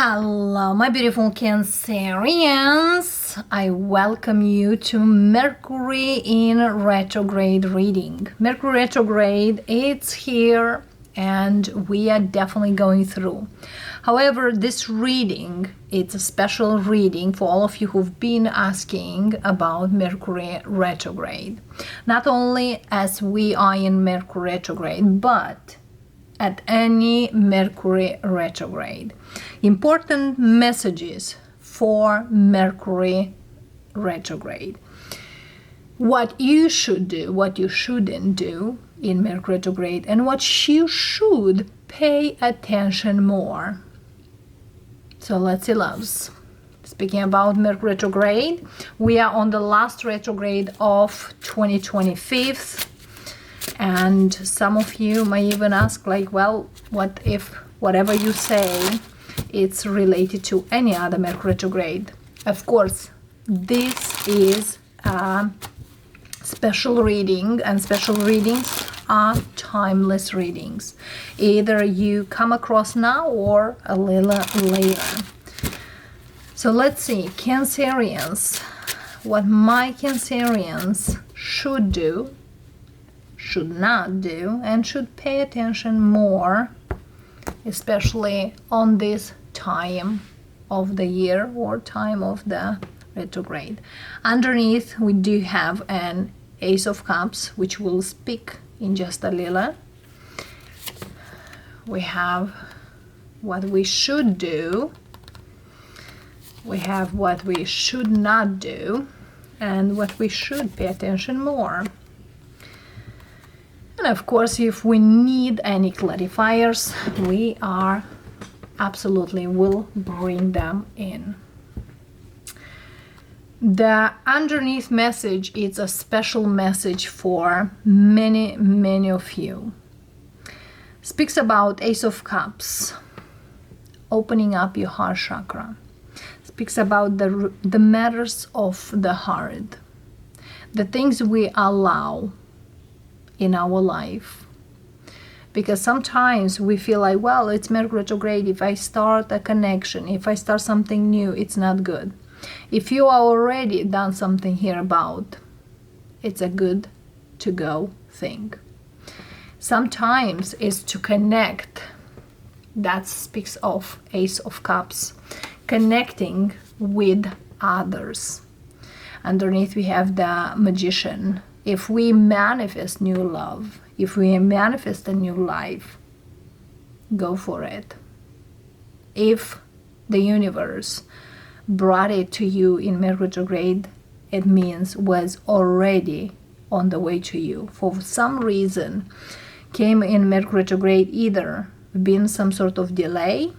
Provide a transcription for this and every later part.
Hello, my beautiful Cancerians. I welcome you to Mercury in retrograde reading. Mercury retrograde, it's here and we are definitely going through. However, this reading, it's a special reading for all of you who've been asking about Mercury retrograde. Not only as we are in Mercury retrograde, but at any Mercury retrograde. Important messages for Mercury retrograde. What you should do, what you shouldn't do in Mercury retrograde, and what you should pay attention more. So let's see, loves. Speaking about Mercury retrograde, we are on the last retrograde of 2025. And some of you may even ask, like, well, what if whatever you say it's related to any other Mercury retrograde? Of course, this is a special reading, and special readings are timeless readings. Either you come across now or a little later. So let's see, Cancerians, what my Cancerians should do, should not do, and should pay attention more, especially on this time of the year or time of the retrograde. Underneath we do have an Ace of Cups, which we'll speak in just a little. We have what we should do, we have what we should not do, and what we should pay attention more. And of course, if we need any clarifiers, we are absolutely will bring them in. The underneath message is a special message for many of you. Speaks about Ace of Cups, opening up your heart chakra. Speaks about the matters of the heart, the things we allow in our life. Because sometimes we feel like, well, it's Mercury retrograde, if I start a connection, if I start something new, it's not good. If you are already done something here about, it's a good to go thing. Sometimes it's to connect. That speaks of Ace of Cups, connecting with others. Underneath we have the Magician. If we manifest new love, if we manifest a new life, go for it. If the universe brought it to you in Mercury retrograde, it means was already on the way to you. For some reason, came in Mercury retrograde, either been some sort of delay,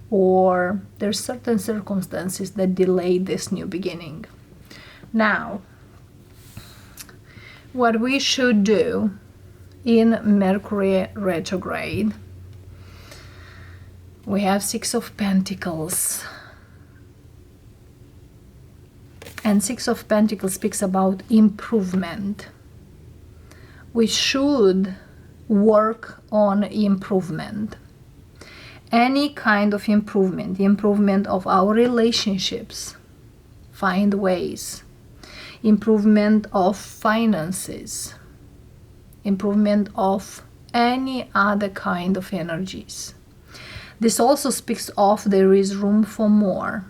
or there's certain circumstances that delay this new beginning. Now, what we should do in Mercury retrograde, we have Six of Pentacles. And Six of Pentacles speaks about improvement. We should work on improvement. Any kind of improvement, improvement of our relationships, find ways. Improvement of finances, improvement of any other kind of energies. This also speaks of there is room for more.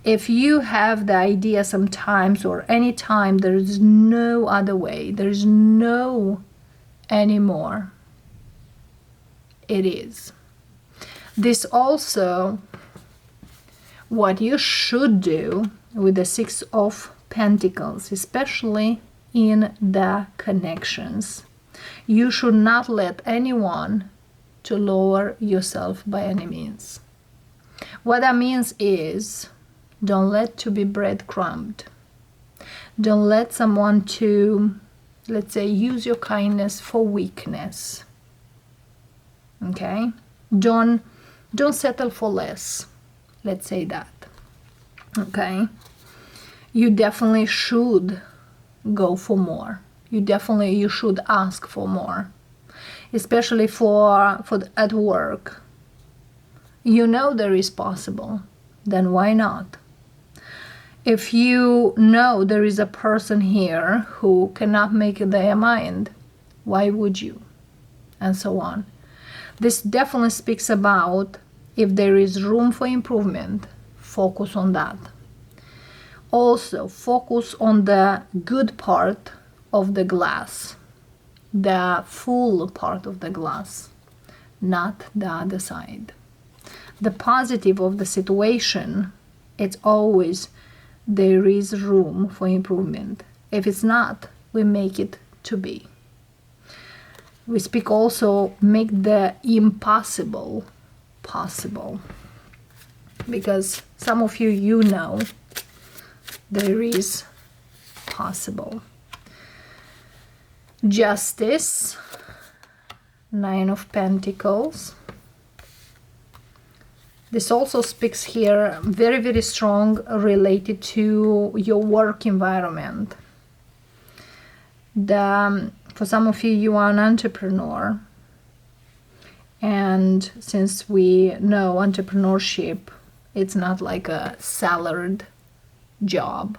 If you have the idea sometimes or any time there is no other way, there is no anymore, it is. This also what you should do with the Six of Pentacles, especially in the connections. You should not let anyone to lower yourself by any means. What that means is, don't let to be breadcrumbed. Don't let someone to, let's say, use your kindness for weakness. Okay? Don't settle for less. Let's say that. Okay? You definitely should go for more. You should ask for more, especially for at work. you know there is possible, then why not? If you know there is a person here who cannot make their mind, why would you? And so on. This definitely speaks about if there is room for improvement, focus on that. Also, focus on the good part of the glass, the full part of the glass, not the other side. The positive of the situation, it's always there is room for improvement. If it's not, we make it to be. We speak also, make the impossible possible. Because some of you know there is possible. Justice, Nine of Pentacles. This also speaks here very, very strong related to your work environment. For some of you, you are an entrepreneur. And since we know entrepreneurship, it's not like a salaried job.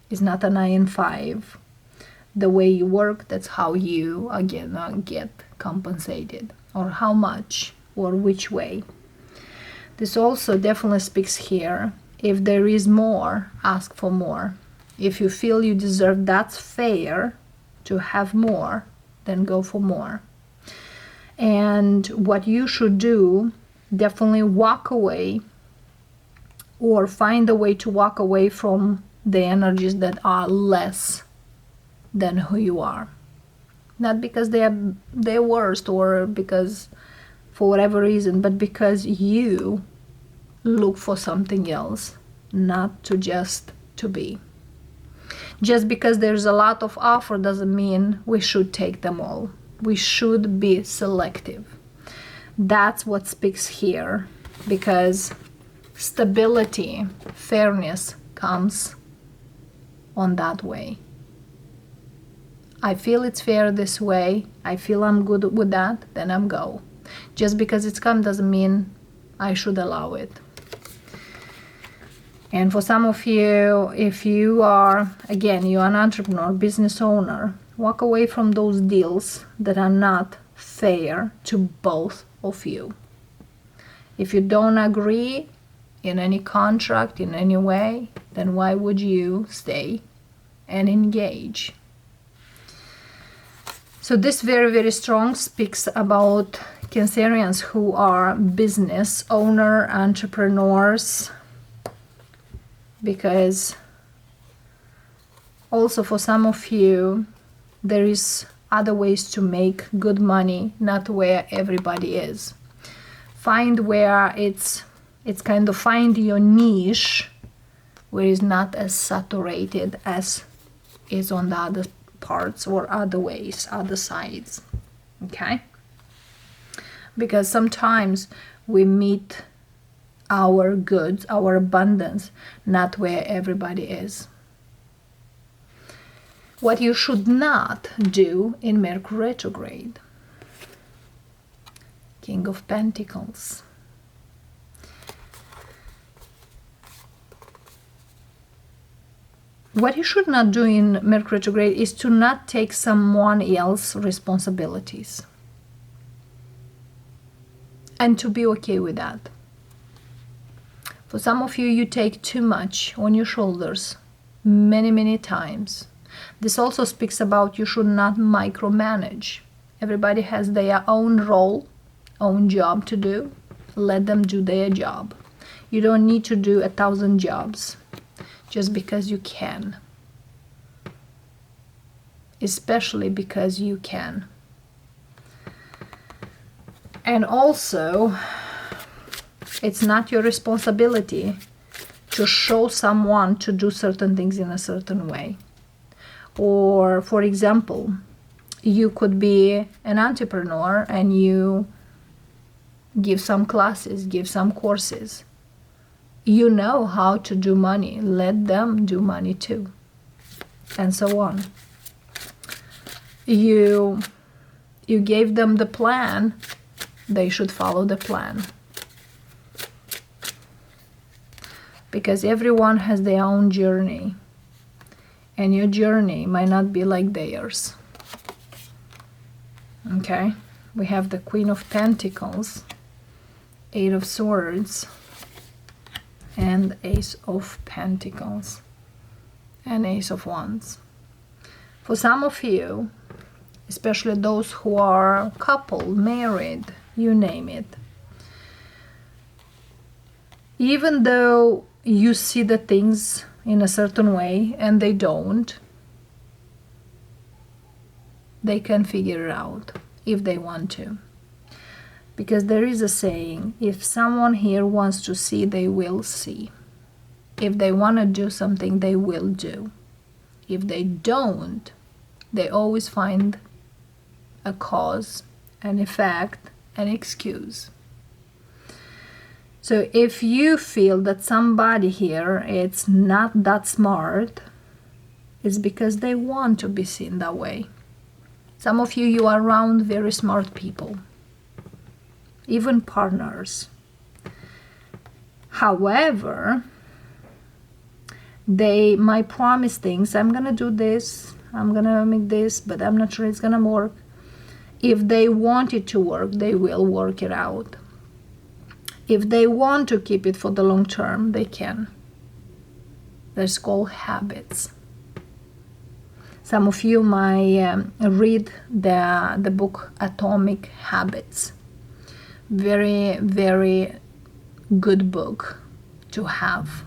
It's not a 9-to-5. The way you work, that's how you, again, get compensated. Or how much, or which way. This also definitely speaks here. If there is more, ask for more. If you feel you deserve, that's fair to have more, then go for more. And what you should do, definitely walk away or find a way to walk away from the energies that are less than who you are. Not because they're worst or because for whatever reason, but because you look for something else, not to just to be. Just because there's a lot of offer doesn't mean we should take them all. We should be selective. That's what speaks here, because stability, fairness comes on that way. I feel it's fair this way, I feel I'm good with that, then I'm go. Just because it's come doesn't mean I should allow it. And for some of you, if you are, again, you're an entrepreneur, business owner, walk away from those deals that are not fair to both of you. If you don't agree in any contract, in any way, then why would you stay and engage? So this very, very strong speaks about Cancerians who are business owner, entrepreneurs, because also for some of you, there is other ways to make good money, not where everybody is. Find where it's kind of find your niche where it's not as saturated as is on the other parts or other ways, other sides. Okay? Because sometimes we meet our goods, our abundance, not where everybody is. What you should not do in Mercury retrograde. King of Pentacles. What you should not do in Mercury retrograde is to not take someone else's responsibilities. And to be okay with that. For some of you, you take too much on your shoulders many, many times. This also speaks about you should not micromanage. Everybody has their own role, own job to do. Let them do their job. You don't need to do 1,000 jobs just because you can. Especially because you can. And also, it's not your responsibility to show someone to do certain things in a certain way. Or, for example, you could be an entrepreneur and you give some classes, give some courses. You know how to do money. Let them do money too. And so on. You gave them the plan. They should follow the plan. because everyone has their own journey, and your journey might not be like theirs. Okay, we have the Queen of Pentacles, Eight of Swords, and Ace of Pentacles, and Ace of Wands. For some of you, especially those who are coupled, married, you name it, even though you see the things in a certain way and they don't, they can figure it out if they want to. Because there is a saying, if someone here wants to see, they will see. If they want to do something, they will do. If they don't, they always find a cause, an effect, an excuse. So if you feel that somebody here is not that smart, it's because they want to be seen that way. Some of you, you are around very smart people, even partners. However, they might promise things. I'm gonna do this, I'm gonna make this, but I'm not sure it's gonna work. If they want it to work, they will work it out. If they want to keep it for the long term, they can. That's called habits. Some of you might read the book Atomic Habits. Very, very good book to have.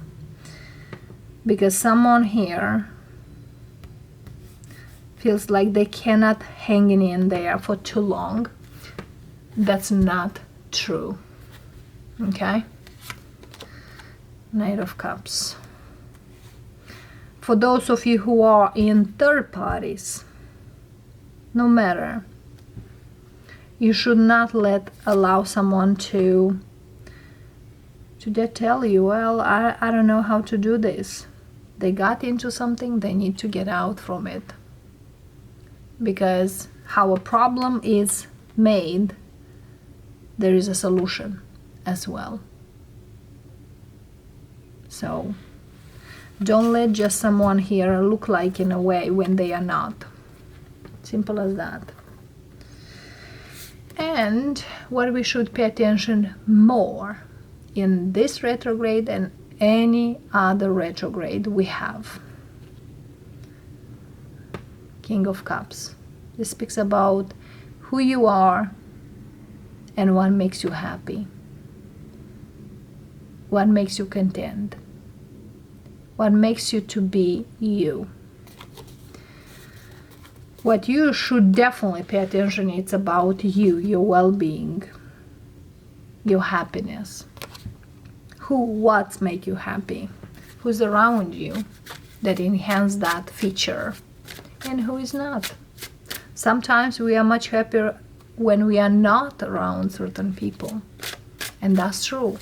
Because someone here feels like they cannot hang in there for too long. That's not true. Okay? Knight of Cups. For those of you who are in third parties, no matter, you should not allow someone to just tell you, well, I don't know how to do this. They got into something, they need to get out from it. Because how a problem is made, there is a solution as well. So don't let just someone here look like in a way when they are not. Simple as that. And what we should pay attention more in this retrograde and any other retrograde we have. King of Cups. This speaks about who you are and what makes you happy. What makes you content? What makes you to be you? What you should definitely pay attention, it's about you, your well-being, your happiness. What make you happy? Who's around you that enhance that feature? And who is not? Sometimes we are much happier when we are not around certain people. And that's true.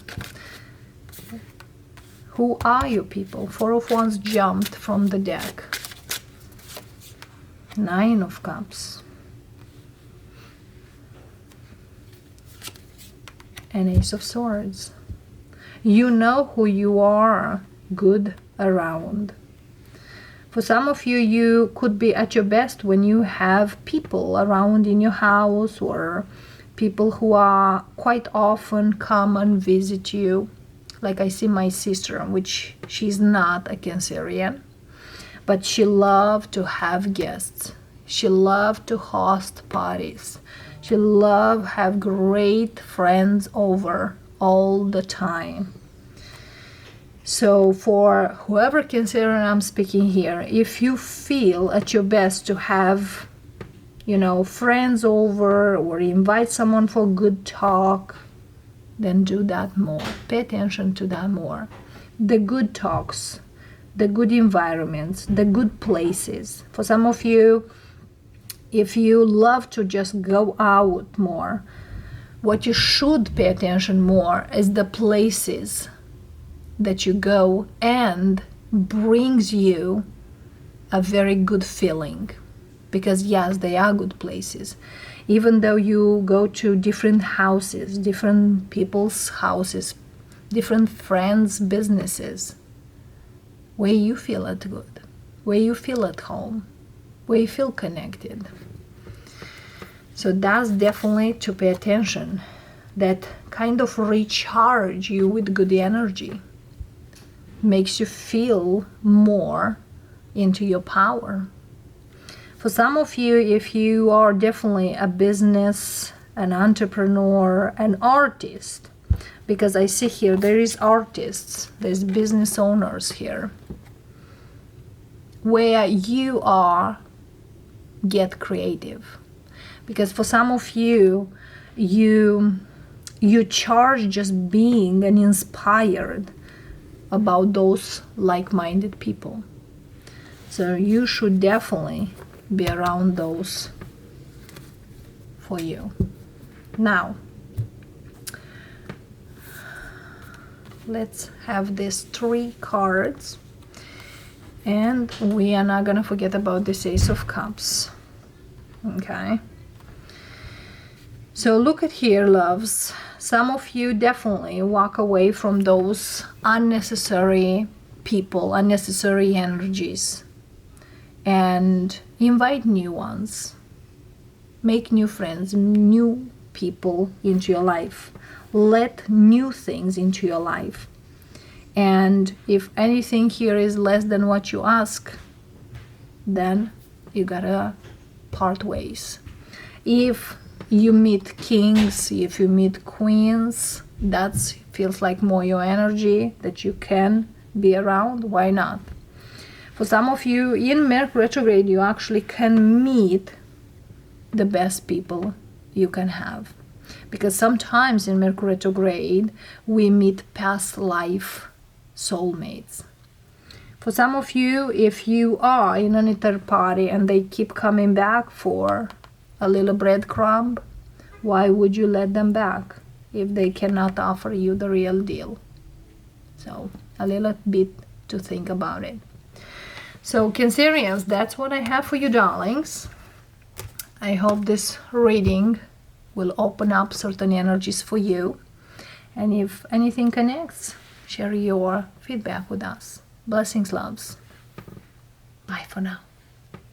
Who are you people? Four of Wands jumped from the deck. Nine of Cups. And Ace of Swords. You know who you are good around. For some of you, you could be at your best when you have people around in your house, or people who are quite often come and visit you. Like I see my sister, which she's not a Cancerian, but she loved to have guests. She loved to host parties. She loved have great friends over all the time. So for whoever Cancerian I'm speaking here, if you feel at your best to have, friends over or invite someone for good talk, then do that more. Pay attention to that more. The good talks, the good environments, the good places. For some of you, if you love to just go out more, what you should pay attention more is the places that you go and brings you a very good feeling. Because yes, they are good places. Even though you go to different houses, different people's houses, different friends, businesses, where you feel at good, where you feel at home, where you feel connected. So that's definitely to pay attention. That kind of recharge you with good energy, makes you feel more into your power. For some of you, if you are definitely a business, an entrepreneur, an artist, because I see here there is artists, there's business owners here, where you are, get creative. Because for some of you, you charge just being and inspired about those like-minded people. So you should definitely be around those for you. Now, let's have these 3 cards, and we are not gonna forget about this Ace of Cups. Okay, so look at here, loves. Some of you definitely walk away from those unnecessary people, unnecessary energies, and invite new ones. Make new friends, new people into your life. Let new things into your life. And if anything here is less than what you ask, then you gotta part ways. If you meet kings, if you meet queens, that feels like more your energy that you can be around, why not? For some of you, in Mercury retrograde, you actually can meet the best people you can have. Because sometimes in Mercury retrograde, we meet past life soulmates. For some of you, if you are in an third party and they keep coming back for a little breadcrumb, why would you let them back if they cannot offer you the real deal? So a little bit to think about it. So Cancerians, that's what I have for you, darlings. I hope this reading will open up certain energies for you. And if anything connects, share your feedback with us. Blessings, loves. Bye for now.